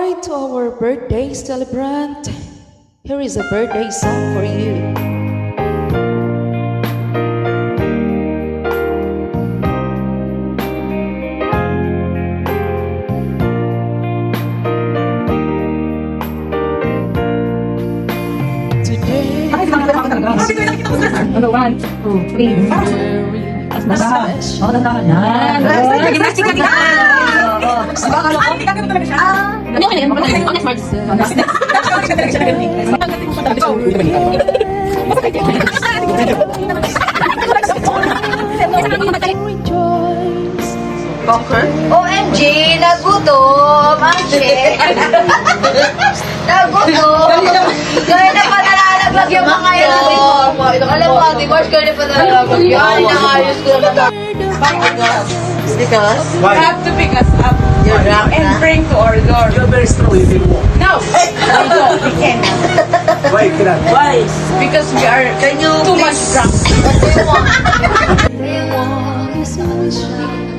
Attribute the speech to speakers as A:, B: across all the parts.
A: Alright, to our birthday celebrant, here is a birthday song for you. Today,
B: Number 1, 2, 3. As na ka. Oo, tanda ka na.
C: Gymnastic ka na!
B: Ano ka yan? Honest Marks.
A: rejoice.
C: OMG! Nagutom! Ang shit! Nagutom! Gaya na pa nalalaglag yung mga yan. Alam mo, Ate Mars, gaya na pa nalalaglag yan. Inakayos ko naman. Because?
D: Why?
E: You have to pick us up
C: You're drunk
E: and
C: na.
E: bring to our door.
D: You're very strong, you can walk.
E: No! No, we can't.
D: Why you cannot?
E: Why? Because we are
C: Can you
E: too much
C: please-
E: drunk.
C: What do you want?
A: Everyone is wishing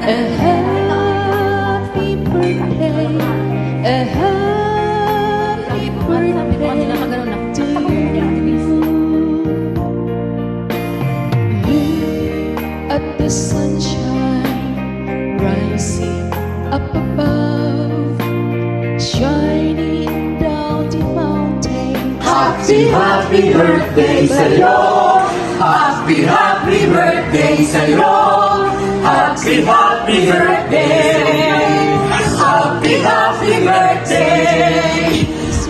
A: a happy birthday, a happy birthday to you. Look at the sunshine rising up above, shining down the mountain.
D: Happy, happy birthday sa'yo. Happy, happy birthday sa'yo. Happy, happy birthday. Happy, happy birthday.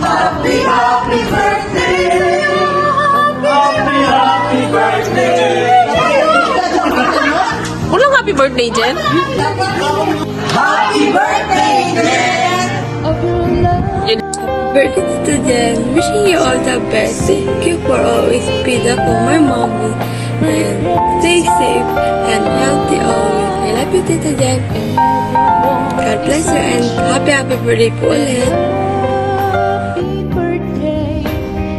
D: Happy, happy birthday. Happy, happy birthday.
B: Walang happy birthday, Jen?
D: Happy birthday, Jen.
A: Of your love.
F: Birthday to Jen. Wishing you all the best. Thank you for always being there for my mommy. And stay safe and healthy always. I love you, Tita Jen. God bless you and happy birthday po ulit.
A: Happy birthday,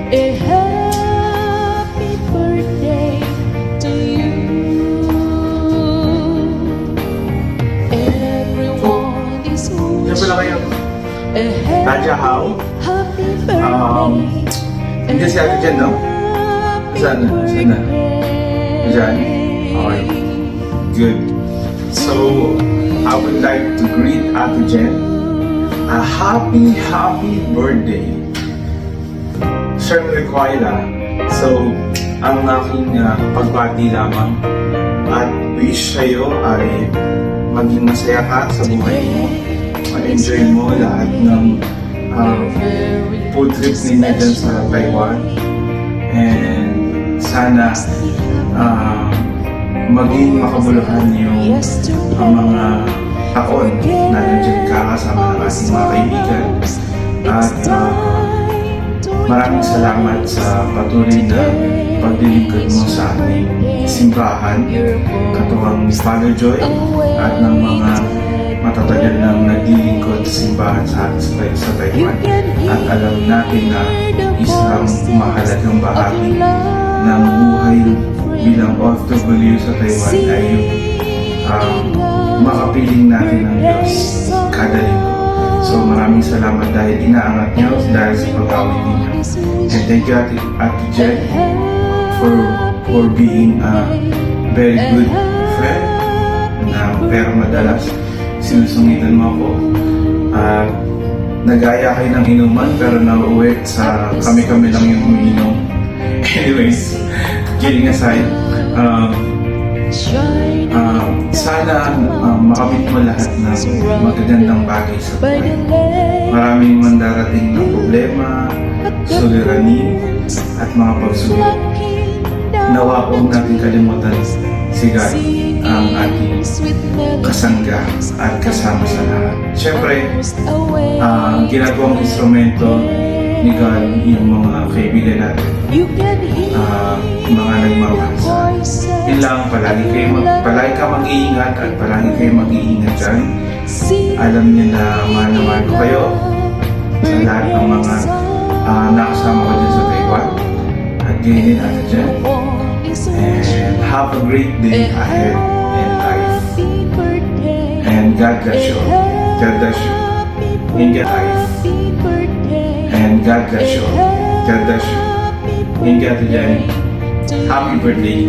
A: a happy birthday to you. Everyone is
D: Diyan pala kayo.
A: a
D: Nadia How?
A: happy
D: Um,
A: birthday.
D: Hindi si Ate Jen, no? Saan na? Saan na? Diyan? Okay. Good. So, I would like to greet Ate Jen a happy, happy birthday. Siyempre, Kwaila. So, ang aking pagbati lamang at wish sa'yo ay maging masaya ka sa buhay mo. Ma-enjoy mo lahat ng food trip ninyo dyan sa Taiwan. And sana maging makabuluhan yung mga taon na nandiyan ka kasama ng ating mga kaibigan. At maraming salamat sa patuloy na paglilingkod mo sa ating simbahan, katuwang ni Father Joy at ng mga matatagal nang naglilingkod sa simbahan sa Taiwan. At alam natin na isang mahalagang bahagi ng buhay bilang OFW sa Taiwan ay yung makapiling natin ng Diyos kada linggo. So maraming salamat dahil inaangat niyo dahil sa pag-awit ninyo. And thank you Ate Jen for being a very good friend na pero madalas sinusungitan mo ako. Nagaya kayo ng inuman pero nauwi sa kami-kami lang yung umiinom. Anyways, kidding aside, sana makamit mo lahat ng magagandang bagay sa buhay. Maraming mandarating na problema, suliranin, at mga pagsulong. Nawa huwag natin kalimutan si God, ang ating kasangga at kasama sa lahat. Siyempre, ginagawang instrumento ni God yung mga kaibigan natin, mga nagmamahal. Yun lang, palagi ka mag-iingat at palagi kayo mag-iingat dyan. Alam niyo na mahal na mahal ko kayo sa lahat ng mga nakasama ko dyan sa Taiwan. At ganyan din Ate Jen. And have a great day ahead in life. And God bless you. God bless you. In God life. And God bless you. God bless you. In God again. Happy birthday.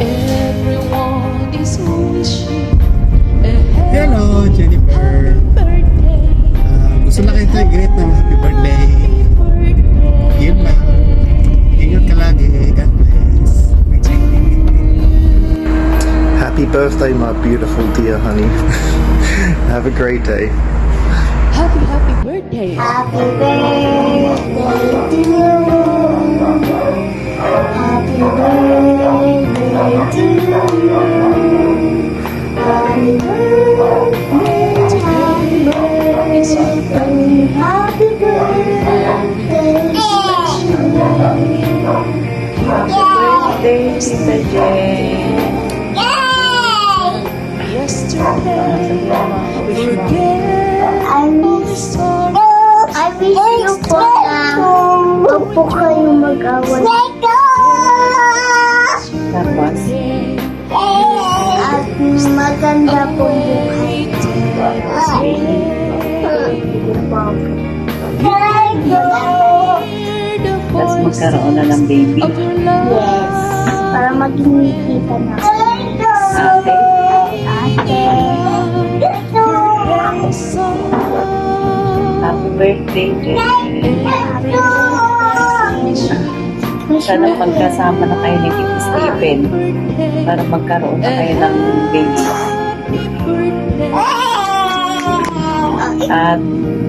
A: Everyone is wishing
G: Hello, Jennifer. Gusto lang kita i-greet ng happy birthday. Yun lang. Ingat ka lagi. God bless.
H: Happy birthday, my beautiful dear honey. Have a great day.
A: happy birthday.
C: Happy birthday to you. Happy birthday to you. Happy birthday, happy birthday, happy birthday to you.
E: Birthday, Tita Jen.
A: Yesterday,
C: I miss you po na huwag po kayo mag-away.
E: Tapos,
C: At maganda po buhay.
E: tapos magkaroon na ng baby.
C: Yes. Para maging kita na.
E: Ate,
C: Ate.
E: happy birthday, Jen. Sana magkasama na kayo ni Tito Stephen para magkaroon na kayo ng baby. At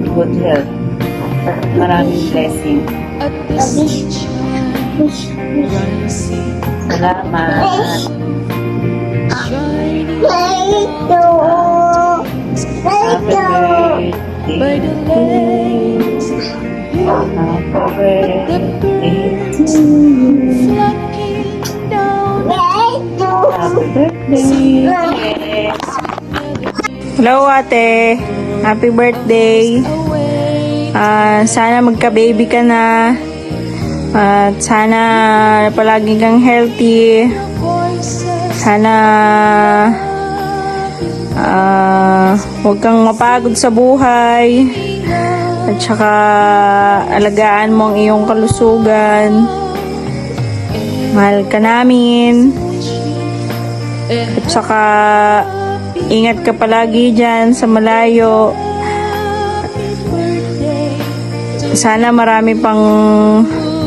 E: good health. Maraming blessing. Salamat. Happy birthday. Happy birthday to you. Happy birthday.
I: Hello ate, happy birthday. Sana magka-baby ka na. At sana palagi kang healthy. Sana huwag kang mapagod sa buhay. At saka alagaan mo ang iyong kalusugan. Mahal ka namin. At saka ingat ka palagi dyan sa malayo. Sana marami pang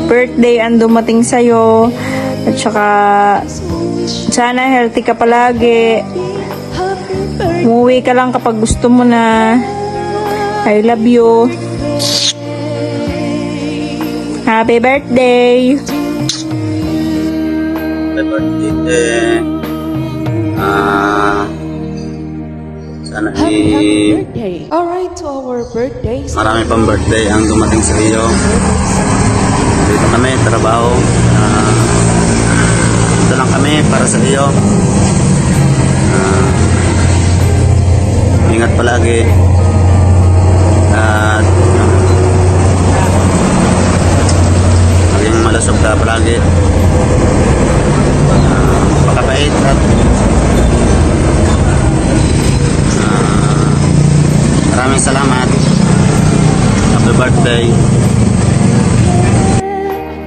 I: birthday ang dumating sa'yo. At saka sana healthy ka palagi. Umuwi ka lang kapag gusto mo na. I love you. Happy birthday.
J: Happy birthday. Sana
A: birthday. Alright, to our birthdays.
J: marami pang birthday ang dumating sa iyo. Dito kami, trabaho. Dito lang kami para sa iyo. Ingat palagi. At maging malusog ka palagi. Pakabait at maraming salamat. Happy birthday.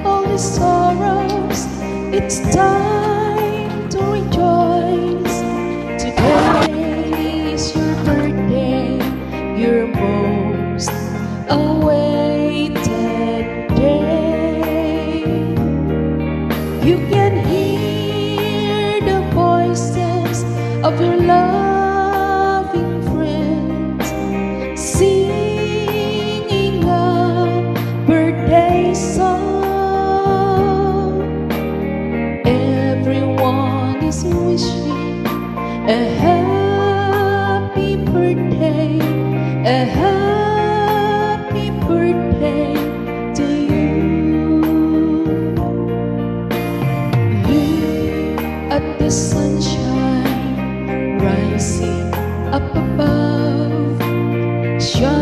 A: All the sorrows, it's time to rejoice. Today is your birthday, your most awaited day. You can hear the voices of your loving friends singing a birthday song. Everyone is wishing a happy birthday, a happy birthday to you. Look at the sunshine rising up above, shining